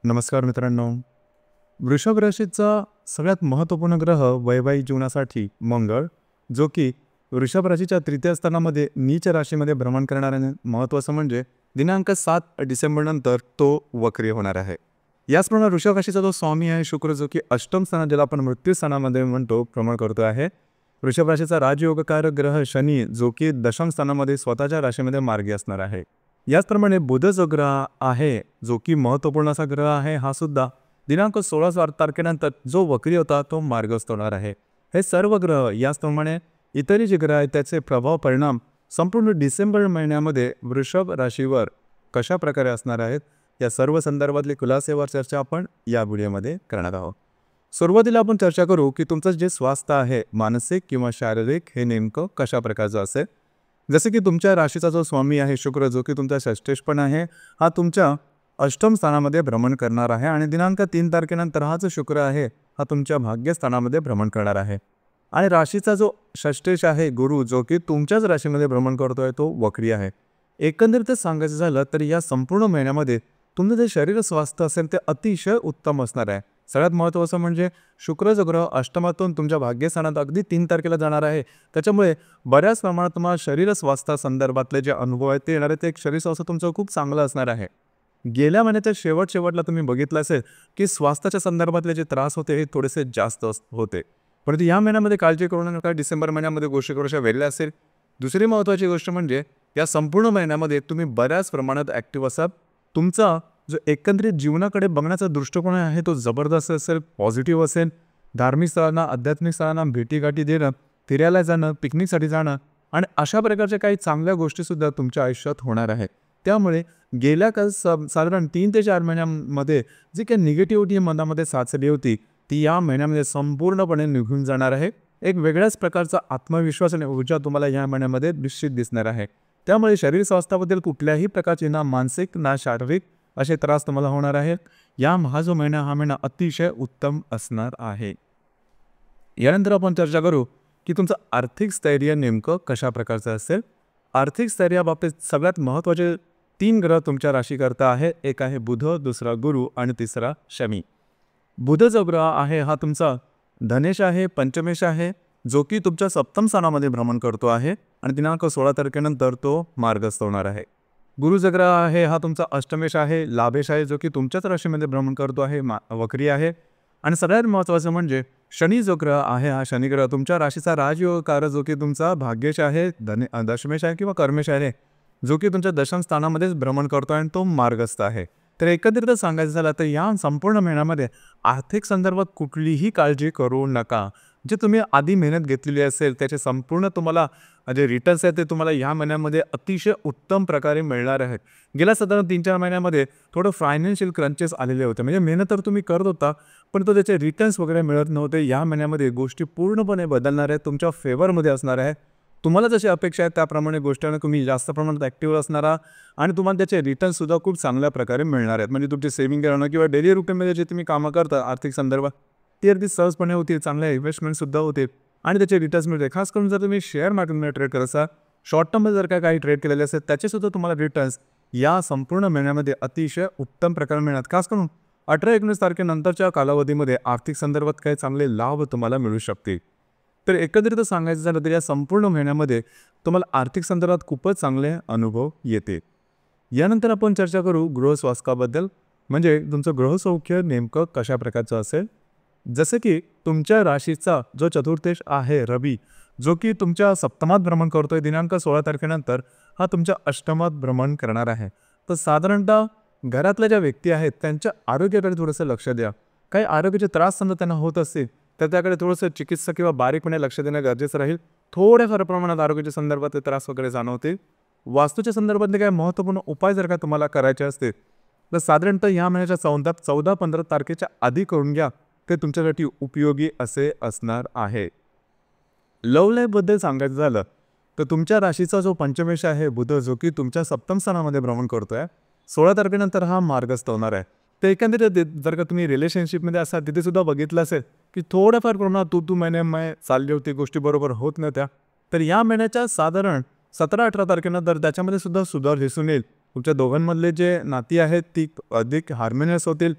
नमस्कार मित्रांनो. वृषभ राशीचा सगळ्यात महत्त्वपूर्ण ग्रह वैवाहिक जीवनासाठी मंगळ, जो की वृषभ राशीच्या तृतीय स्थानामध्ये नीच राशीमध्ये भ्रमण करणार आहे. महत्त्वाचं म्हणजे दिनांक 7 डिसेंबरनंतर तो वक्री होणार आहे. याचप्रमाणे वृषभ राशीचा जो स्वामी आहे शुक्र, जो की अष्टम स्थानात, ज्याला आपण मृत्यू स्थानामध्ये म्हणतो, भ्रमण करतो आहे. वृषभ राशीचा राजयोगकारक ग्रह शनी, जो की दशम स्थानामध्ये स्वतःच्या राशीमध्ये मार्गी असणार आहे. याचप्रमाणे बुध जो ग्रह आहे, जो की महत्त्वपूर्ण असा ग्रह आहे, हा सुद्धा दिनांक 16 तारखेनंतर जो वक्री होता तो मार्गस्थ होणार आहे. हे सर्व ग्रह याचप्रमाणे इतरही जे ग्रह आहेत त्याचे प्रभाव परिणाम संपूर्ण डिसेंबर महिन्यामध्ये वृषभ राशीवर कशा प्रकारे असणार आहेत, या सर्व संदर्भातली खुलासेवर चर्चा आपण या व्हिडिओमध्ये करणार आहोत. सुरुवातीला आपण चर्चा करू की तुमचं जे स्वास्थ्य आहे, मानसिक किंवा शारीरिक, हे नेमकं कशा प्रकारचं असेल. जसे की तुमच्या राशीचा जो स्वामी आहे शुक्र, जो की तुमचा षष्ठेश पण आहे, हा तुमच्या अष्टम स्थानामध्ये भ्रमण करणार आहे. आणि दिनांक 3 तारखेनंतर हा जो शुक्र आहे हा तुमच्या भाग्यस्थानामध्ये भ्रमण करणार आहे. आणि राशीचा जो षष्ठेश आहे गुरु, जो की तुमच्याच राशीमध्ये भ्रमण करतोय, तो वक्री आहे. एकंदरीतच सांगायचं झालं तर या संपूर्ण महिन्यामध्ये तुमचं जे शरीर स्वास्थ्य असेल ते अतिशय उत्तम असणार आहे. सगळ्यात महत्त्वाचं म्हणजे शुक्र जो ग्रह अष्टमातून तुमच्या भाग्यस्थानात अगदी 3 तारखेला जाणार आहे. त्याच्यामुळे बऱ्याच प्रमाणात तुम्हाला शरीर स्वास्थ्यासंदर्भातले जे अनुभव आहेत ते येणार आहेत. ते एक शरीर स्वास्थ्य तुमचं खूप चांगलं असणार आहे. गेल्या महिन्याच्या शेवटला तुम्ही बघितलं असेल की स्वास्थ्याच्या संदर्भातले जे त्रास होते हे थोडेसे जास्त होते. परंतु या महिन्यामध्ये काळजी करू नका. डिसेंबर महिन्यामध्ये गोष्टी थोड्याशा वेगळ्या असेल. दुसरी महत्त्वाची गोष्ट म्हणजे या संपूर्ण महिन्यामध्ये तुम्ही बऱ्याच प्रमाणात ॲक्टिव्ह असाल. तुमचा जो एकंदरीत जीवनाकडे बघण्याचा दृष्टिकोन आहे तो जबरदस्त असेल, पॉझिटिव्ह असेल. धार्मिक स्थळांना, आध्यात्मिक स्थळांना भेटीगाठी देणं, फिरायला जाणं, पिकनिकसाठी जाणं आणि अशा प्रकारच्या काही चांगल्या गोष्टीसुद्धा तुमच्या आयुष्यात होणार आहेत. त्यामुळे गेल्या साधारण 3 ते 4 महिन्यांमध्ये जी काही निगेटिव्हिटी मनामध्ये साचली होती ती या महिन्यामध्ये संपूर्णपणे निघून जाणार आहे. एक वेगळ्याच प्रकारचा आत्मविश्वास आणि ऊर्जा तुम्हाला या महिन्यामध्ये निश्चित दिसणार आहे. त्यामुळे शरीर स्वास्थ्याबद्दल कुठल्याही प्रकारचे ना मानसिक ना शारीरिक असे त्रास तुम्हाला होणार आहेत. हा जो महिना, हा महिना अतिशय उत्तम असणार आहे. यानंतर आपण चर्चा करू की तुमचं आर्थिक स्थैर्य नेमकं कशा प्रकारचं असेल. आर्थिक स्थैर्याबाबतीत सगळ्यात महत्त्वाचे 3 ग्रह तुमच्या राशीकरता आहे. एक आहे बुध, दुसरा गुरु आणि तिसरा शमी. बुध जो ग्रह आहे हा तुमचा धनेश आहे, पंचमेश आहे, जो की तुमच्या सप्तम स्थानामध्ये भ्रमण करतो आहे आणि दिनांक 16 तारखेनंतर तो मार्गस्थ होणार आहे. गुरु जो ग्रह आहे हा तुमचा अष्टमेश आहे, लाभेश आहे, जो की तुमच्याच राशीमध्ये भ्रमण करतो आहे, वक्री आहे. आणि सगळ्यात महत्त्वाचं म्हणजे शनी जो ग्रह आहे, हा शनी ग्रह तुमच्या राशीचा राजयोगकारक, जो की तुमचा भाग्येश आहे, दशमेश आहे किंवा कर्मेश आहे, जो की तुमच्या दशम स्थानामध्येच भ्रमण करतो आणि तो मार्गस्थ आहे. तर एकंदरीत सांगायचं झालं तर या संपूर्ण महिन्यामध्ये आर्थिक संदर्भात कुठलीही काळजी करू नका. जे तुम्ही आधी मेहनत घेतलेली असेल त्याचे संपूर्ण तुम्हाला जे रिटर्न्स आहेत ते तुम्हाला या महिन्यामध्ये अतिशय उत्तम प्रकारे मिळणार आहेत. गेल्या साधारण 3-4 महिन्यामध्ये थोडं फायनान्शियल क्रंचेस आलेले होते. म्हणजे मेहनत तर तुम्ही करत होता पण तो त्याचे रिटर्न्स वगैरे मिळत नव्हते. या महिन्यामध्ये गोष्टी पूर्णपणे बदलणार आहेत, तुमच्या फेवरमध्ये असणार आहे. तुम्हाला जशी अपेक्षा आहे त्याप्रमाणे गोष्टींना तुम्ही जास्त प्रमाणात ॲक्टिव्ह असणार आणि तुम्हाला त्याचे रिटर्न्ससुद्धा खूप चांगल्या प्रकारे मिळणार आहेत. म्हणजे तुमची सेव्हिंग करणं किंवा डेली रुटीनमध्ये जे तुम्ही कामं करता आर्थिक संदर्भात ती अगदी सहजपणे होतील. चांगल्या इन्व्हेस्टमेंटसुद्धा होतील आणि त्याचे रिटर्न्स मिळते. खास करून जर तुम्ही शेअर मार्केटमध्ये ट्रेड करत असाल, शॉर्ट टर्ममध्ये जर काही ट्रेड केलेले असेल त्याचेसुद्धा तुम्हाला रिटर्न्स या संपूर्ण महिन्यामध्ये अतिशय उत्तम प्रकारे मिळणार. खास करून 18-19 तारखेनंतरच्या कालावधीमध्ये आर्थिक संदर्भात काही चांगले लाभ तुम्हाला मिळू शकतील. तर एकंदरीत सांगायचं झालं तर या संपूर्ण महिन्यामध्ये तुम्हाला आर्थिक संदर्भात खूपच चांगले अनुभव येते. यानंतर आपण चर्चा करू गृहस्वास्थ्याबद्दल. म्हणजे तुमचं गृहसौख्य नेमकं कशा प्रकारचं असेल. जसं की तुमच्या राशीचा जो चतुर्थेश आहे रवी, जो की तुमच्या सप्तमात भ्रमण करतोय, दिनांक 16 तारखेनंतर हा तुमच्या अष्टमात भ्रमण करणार आहे. तर साधारणतः घरातल्या ज्या व्यक्ती आहेत त्यांच्या आरोग्याकडे थोडंसं लक्ष द्या. काही आरोग्याचे त्रास समजा त्यांना होत असतील तर त्याकडे थोडंसं चिकित्सक किंवा बारीकपणे लक्ष देणं गरजेचं राहील. थोड्याफार प्रमाणात आरोग्याच्या संदर्भातले त्रास वगैरे जाणवतील. वास्तूच्या संदर्भातले काही महत्त्वपूर्ण उपाय जर का तुम्हाला करायचे असतील तर साधारणतः या महिन्याच्या 14-15 तारखेच्या आधी करून घ्या. ते तुमच्यासाठी उपयोगी असे असणार आहे. लव्ह लाईफबद्दल सांगायचं झालं तर तुमच्या राशीचा जो पंचमेश आहे बुध, जो की तुमच्या सप्तम स्थानामध्ये भ्रमण करतोय, 16 तारखेनंतर हा मार्गस्थ होणार आहे. तर एकंदरीत जर का तुम्ही रिलेशनशिपमध्ये असाल तिथे सुद्धा बघितलं असेल की थोड्याफार प्रमाणात तू महिने चालली होती, गोष्टी बरोबर होत नव्हत्या. तर या महिन्याच्या साधारण 17-18 तारखेनंतर त्याच्यामध्ये सुद्धा सुधार दिसून येईल. तुमच्या दोघांमधले जे नाती आहेत ती अधिक हार्मोनियस होतील.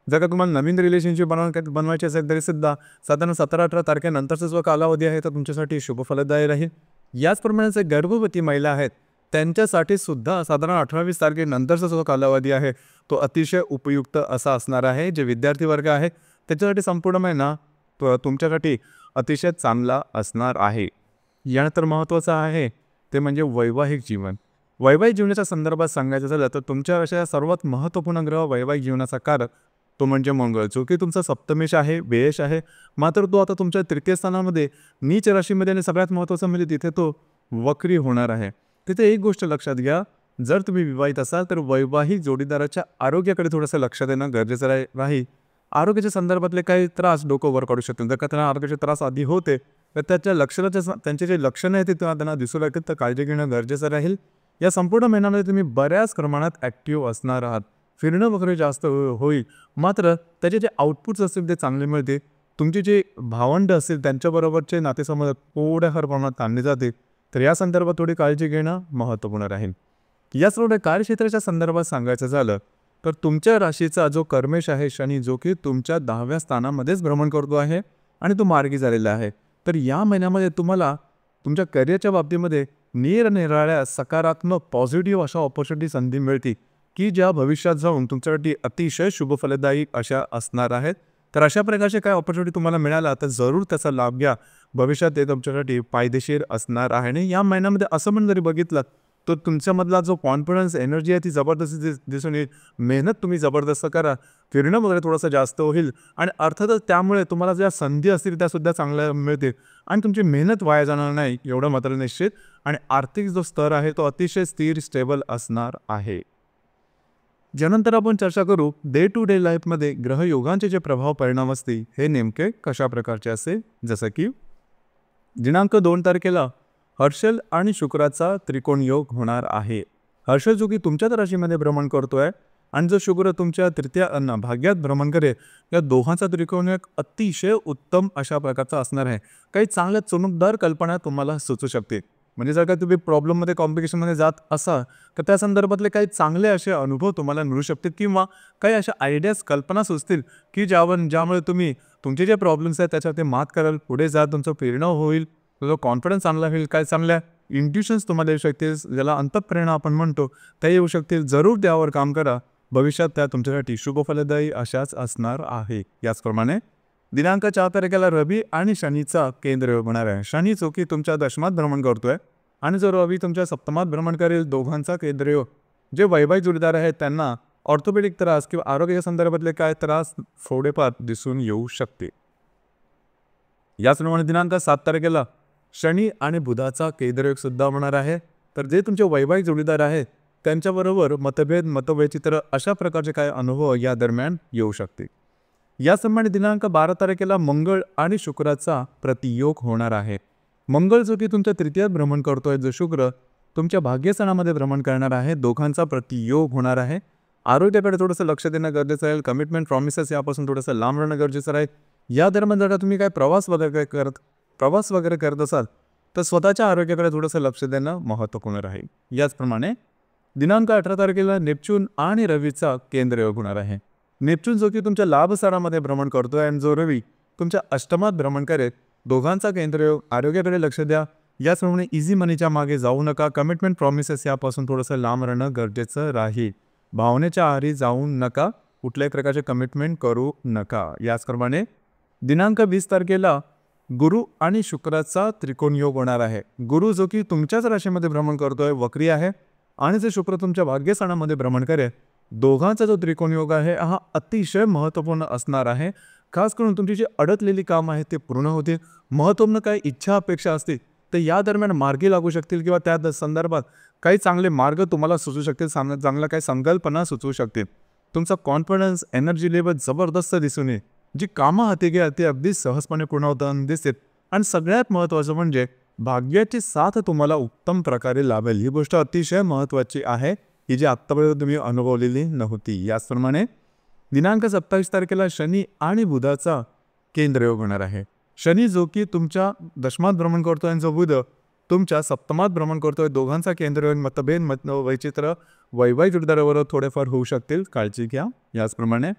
जर का तुम्हाला नवीन रिलेशनशिप बनवायची असेल तरीसुद्धा साधारण 17-18 तारखेनंतरचा जो कालावधी आहे तो तुमच्यासाठी शुभफलदायी राहील. याचप्रमाणे जे गर्भवती महिला आहेत त्यांच्यासाठी सुद्धा साधारण 18-20 तारखेनंतरचा जो कालावधी आहे तो अतिशय उपयुक्त असा असणार आहे. जे विद्यार्थी वर्ग आहे त्याच्यासाठी संपूर्ण महिना तुमच्यासाठी अतिशय चांगला असणार आहे. यानंतर महत्त्वाचं आहे ते म्हणजे वैवाहिक जीवन. वैवाहिक जीवनाच्या संदर्भात सांगायचं झालं तर तुमच्या अशा सर्वात महत्त्वपूर्ण ग्रह वैवाहिक जीवनाचा कारक तो म्हणजे मंगळ, जो की तुमचा सप्तमेश आहे, व्ययश आहे. मात्र तो आता तुमच्या तृतीय स्थानामध्ये नीच राशीमध्ये आणि सगळ्यात महत्त्वाचं म्हणजे तिथे तो वक्री होणार आहे. तिथे एक गोष्ट लक्षात घ्या, जर तुम्ही विवाहित असाल तर वैवाहिक जोडीदाराच्या आरोग्याकडे थोडंसं लक्ष देणं गरजेचं राहील. आरोग्याच्या संदर्भातले काही त्रास डोकं वर काढू शकतील. जर का त्यांना आरोग्याचे त्रास आधी होते तर त्यांचे जे लक्षणं आहेत ते त्यांना दिसू लागतील, तर काळजी घेणं गरजेचं राहील. या संपूर्ण महिन्यामध्ये तुम्ही बऱ्याच प्रमाणात ॲक्टिव्ह असणार आहात. फिरणं वगैरे जास्त होईल, मात्र त्याचे जे आउटपुट्स असतील ते चांगले मिळतील. तुमचे जे भावंड असतील त्यांच्याबरोबरचे नातेसंबंध थोड्याफार प्रमाणात ताणले जातील, तर या संदर्भात थोडी काळजी घेणं महत्त्वपूर्ण राहील. याचबरोबर कार्यक्षेत्राच्या संदर्भात सांगायचं झालं तर तुमच्या राशीचा जो कर्मेश आहे शनी, जो की तुमच्या 10व्या स्थानामध्येच भ्रमण करतो आहे आणि तो मार्गी झालेला आहे. तर या महिन्यामध्ये तुम्हाला तुमच्या करिअरच्या बाबतीमध्ये निरनिराळ्या सकारात्मक पॉझिटिव्ह अशा ऑपॉर्च्युनिटी संधी मिळतील की ज्या भविष्यात जाऊन तुमच्यासाठी अतिशय शुभफलदायी अशा असणार आहेत. तर अशा प्रकारचे काय ऑपॉर्च्युनिटी तुम्हाला मिळाला तर जरूर त्याचा लाभ घ्या. भविष्यात ते तुमच्यासाठी फायदेशीर असणार आहे. आणि या महिन्यामध्ये असं पण जरी बघितलं तर तुमच्यामधला जो कॉन्फिडन्स एनर्जी आहे ती जबरदस्त दिसून येईल. मेहनत तुम्ही जबरदस्त करा, फिरणं वगैरे थोडंसं जास्त होईल आणि अर्थातच त्यामुळे तुम्हाला ज्या संधी असतील त्यासुद्धा चांगल्या मिळतील आणि तुमची मेहनत वाया जाणार नाही एवढं मात्र निश्चित. आणि आर्थिक जो स्तर आहे तो अतिशय स्थिर स्टेबल असणार आहे. ज्यानंतर आपण चर्चा करू डे टू डे लाईफमध्ये ग्रहयोगांचे जे प्रभाव परिणाम असतील हे नेमके कशा प्रकारचे असेल. जसं की दिनांक 2 तारखेला हर्षल आणि शुक्राचा त्रिकोण योग होणार आहे. हर्षल जो की तुमच्याच राशीमध्ये भ्रमण करतोय आणि जो शुक्र तुमच्या तृतीय भाग्यात भ्रमण करेल, या दोघांचा त्रिकोण योग अतिशय उत्तम अशा प्रकारचा असणार आहे. काही चांगल्या चमकदार कल्पना तुम्हाला सुचू शकते. म्हणजे जर का तुम्ही प्रॉब्लेममध्ये कॉम्प्लिकेशनमध्ये जात असाल तर त्या संदर्भातले काही चांगले असे अनुभव तुम्हाला मिळू शकतील किंवा काही अशा आयडियाज कल्पना सुचतील की ज्यामुळे तुम्ही तुमचे जे प्रॉब्लेम्स आहेत त्याच्यावर मात कराल, पुढे जा, तुमचं प्रेरणा होईल, तुझा कॉन्फिडन्स चांगला होईल, काय चांगल्या इंट्युशन्स तुम्हाला येऊ शकतील, ज्याला अंतःप्रेरणा आपण म्हणतो त्या येऊ शकतील. जरूर त्यावर काम करा. भविष्यात त्या तुमच्यासाठी शुभफलदायी अशाच असणार आहे. याचप्रमाणे दिनांक 4 तारखेला रवी आणि शनीचा केंद्र होणार आहे. शनी जो की तुमच्या दशमात भ्रमण करतोय आणि जो रवी तुमच्या सप्तमात भ्रमण करेल, दोघांचा केंद्रयोग जे वैवाहिक जोडीदार आहेत त्यांना ऑर्थोपेडिक त्रास किंवा आरोग्याच्या संदर्भातले काय त्रास थोडेफार दिसून येऊ शकते. याचप्रमाणे दिनांक 7 तारखेला शनी आणि बुधाचा केंद्रयोग सुद्धा होणार आहे. तर जे तुमचे वैवाहिक जोडीदार आहेत त्यांच्याबरोबर मतभेद, मतवैचित्र अशा प्रकारचे काय अनुभव या दरम्यान येऊ शकते. याचप्रमाणे दिनांक 12 तारखेला मंगळ आणि शुक्राचा प्रतियोग होणार आहे. मंगळ जो की तुमच्या तृतीयात भ्रमण करतोय, जो शुक्र तुमच्या भाग्यस्थानामध्ये भ्रमण करणार आहे, दोघांचा प्रतियोग होणार आहे. आरोग्याकडे थोडंसं लक्ष देणं गरजेचं राहील. कमिटमेंट, प्रॉमिसेस यापासून थोडंसं लांब राहणं गरजेचं राहील. या दरम्यान जर तुम्ही काय प्रवास वगैरे करत असाल तर स्वतःच्या आरोग्याकडे थोडंसं लक्ष देणं महत्त्वपूर्ण राहील. याचप्रमाणे दिनांक 18 तारखेला नेपच्यून आणि रवीचा केंद्रयोग होणार आहे. नेपच्यून जो की तुमच्या लाभस्थानामध्ये भ्रमण करतोय आणि जो रवी तुमच्या अष्टमात भ्रमण करेल, दोघांचा केंद्रयोग. आरोग्याकडे लक्ष द्या. याचप्रमाणे इझी मनीच्या मागे जाऊ नका. कमिटमेंट, प्रॉमिसेस यापासून थोडंसं लांब राहणं गरजेचं राहील. भावनेच्या आहारी जाऊ नका, कुठल्याही प्रकारचे कमिटमेंट करू नका. याचप्रमाणे दिनांक 20 तारखेला गुरु आणि शुक्राचा त्रिकोण योग होणार आहे. गुरु जो की तुमच्याच राशीमध्ये भ्रमण करतोय, वक्री आहे आणि जे शुक्र तुमच्या भाग्यस्थानामध्ये भ्रमण करेल, दोघांचा जो त्रिकोण योग आहे हा अतिशय महत्त्वपूर्ण असणार आहे. खास करून तुमची जी अडकलेली कामं आहेत ते पूर्ण होतील. महत्त्वपूर्ण काही इच्छा अपेक्षा असतील तर या दरम्यान मार्गी लागू शकतील किंवा त्या संदर्भात काही चांगले मार्ग तुम्हाला सुचू शकतील. चांगल्या काही संकल्पना सुचवू शकतील. तुमचा कॉन्फिडन्स, एनर्जी लेवल जबरदस्त दिसून येईल. जी कामं हाती घ्या ते अगदी सहजपणे पूर्ण होताना दिसतील. आणि सगळ्यात महत्त्वाचं म्हणजे भाग्याची साथ तुम्हाला उत्तम प्रकारे लाभेल. ही गोष्ट अतिशय महत्त्वाची आहे की जी आत्तापर्यंत तुम्ही अनुभवलेली नव्हती. याचप्रमाणे दिनांक 27 तारखेला शनी आणि बुधाचा केंद्रयोग होणार आहे. शनी जो की तुमच्या दशमात भ्रमण करतोय आणि जो बुध तुमच्या सप्तमात भ्रमण करतोय, दोघांचा केंद्रयोग. मतभेद, वैचित्र वैवाहिक जोडीदाराबरोबर थोडेफार होऊ शकतील, काळजी घ्या. याचप्रमाणे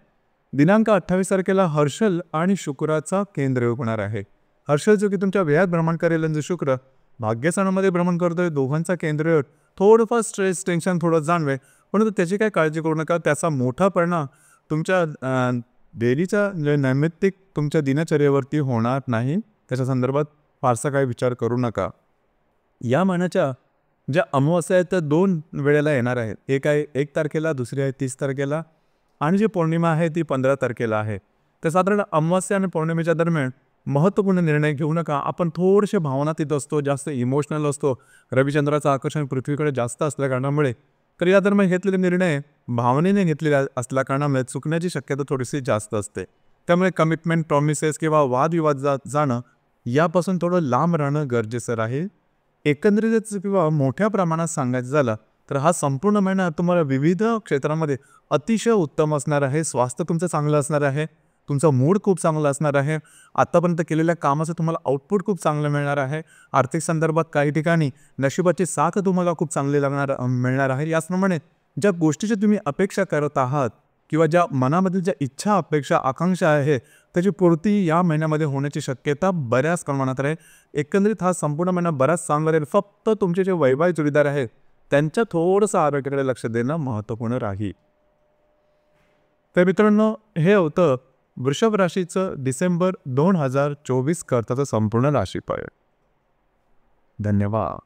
दिनांक 28 तारखेला हर्षल आणि शुक्राचा केंद्रयोग होणार आहे. हर्षल जो की तुमच्या व्ययात भ्रमण करेल आणि जो शुक्र भाग्यस्थानामध्ये भ्रमण करतोय, दोघांचा केंद्रयोग थोडंफार स्ट्रेस टेन्शन थोडं जाणवे, परंतु त्याची काही काळजी करू नका. त्याचा मोठा परिणाम तुमच्या डेलीच्या जे नैमित्तिक तुमच्या दिनचर्येवरती होणार नाही. त्याच्या संदर्भात फारसा काही विचार करू नका. या महिन्याच्या ज्या अमावस्या आहेत त्या 2 वेळेला येणार आहेत. एक आहे 1 तारखेला, दुसरी आहे 30 तारखेला आणि जी पौर्णिमा आहे ती 15 तारखेला आहे. तर साधारण अमावस्या आणि पौर्णिमेच्या दरम्यान महत्त्वपूर्ण निर्णय घेऊ नका. आपण थोडेसे भावनातीत असतो, जास्त इमोशनल असतो. रविचंद्राचं आकर्षण पृथ्वीकडे जास्त असल्या कारणामुळे तर या दरम्यान घेतलेले निर्णय भावनेने घेतलेले असल्या कारणामुळे चुकण्याची शक्यता थोडीशी जास्त असते. त्यामुळे कमिटमेंट, प्रॉमिसेस किंवा वादविवाद जाणं यापासून थोडं लांब राहणं गरजेचं राहील. एकंदरीतच किंवा मोठ्या प्रमाणात सांगायचं झालं तर हा संपूर्ण महिना तुम्हाला विविध क्षेत्रामध्ये अतिशय उत्तम असणार आहे. स्वास्थ्य तुमचं चांगलं असणार आहे. तुमचा मूड खूप चांगला असणार आहे. आत्तापर्यंत केलेल्या कामाचं तुम्हाला आउटपुट खूप चांगलं मिळणार आहे. आर्थिक संदर्भात काही ठिकाणी नशिबाची साथ तुम्हाला खूप चांगली मिळणार आहे. याचप्रमाणे ज्या गोष्टीची तुम्ही अपेक्षा करत आहात किंवा ज्या मनामधील ज्या इच्छा, अपेक्षा, आकांक्षा आहे त्याची पूर्ती या महिन्यामध्ये होण्याची शक्यता बऱ्याच प्रमाणात आहे. एकंदरीत हा संपूर्ण महिना बराच चांगला राहील. फक्त तुमचे जे वैवाहिक जोडीदार आहेत त्यांच्या थोडंसं आरोग्याकडे लक्ष देणं महत्त्वपूर्ण राहील. तर मित्रांनो, हे होतं वृषभ राशीचं डिसेंबर 2024 करताचं संपूर्ण राशीफळ. धन्यवाद.